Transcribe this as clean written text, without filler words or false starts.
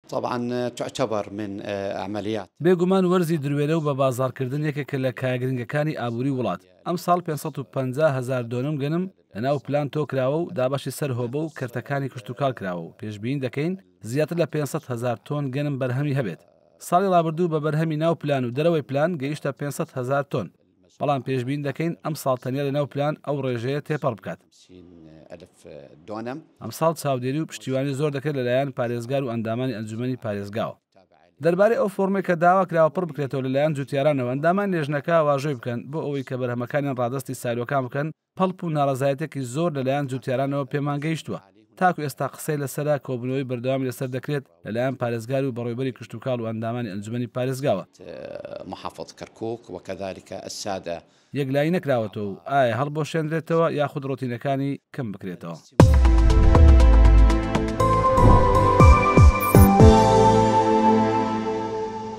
طبعا تعتبر من عمليات. بێگومان وەرزی درێنە و بە بازاڕکردن یەکێکە لە کاگرنگەکانی ئابووری وڵات. ئەم ساڵ 550,000 دۆنم گەنم لەناو پلان تۆ کراوە و دابەشی سەر هۆبە و کەرتەکانی کشتتوکال کراوە و پێشبین دەکەین زیاتر لە 500,000 تۆن گەنم بەرهەمی هەبێت. ساڵی ڕابردوو بە بەرهەمی ناو پلان و دەرەوەی پلان گەیشتە 500,000 تۆن. بەڵام پێشبین دەکەین ئەم ساڵ تەنیا لە ناو پلان ئەو ڕێژەیە تێپەڕ بکات. ئەم ساڵ چاودێری و پشتیوانی زۆر دەکرێت لەلایەن پارێزگار و ئەندامانی ئەنجومەنی پارێزگاوە. دەربارەی ئەو فۆرمێک کە داوا کراوە پڕ بکرێتەوە لەلایەن جوتیارانەوە ئەندامان نێژنەکە واژۆی بکەن بۆ ئەوەی کە بەرهەمەکانیان ڕادستی سایلۆکان بکەن. پەڵپ و ناڕەزایەتێکی زۆر لەلایەن جوتیارانەوە پێمان گەیشتووە. تاکو ئێستا قسەی لەسەرا کۆبنەوەی بەردەوامی لەسەر دەکرێت لەلایەن پارێزگار و بەڕێوەبەری کشتتوکاڵ و ئەندامانی ئەنجومەنی پارێزگاوە. محافظ كركوك وكذلك السادة یەکلایی نەکراوەتەوە و ئایا هەڵبۆشێنرێتەوە یاخود ڕۆتینەکانی کەم بکرێتەوە.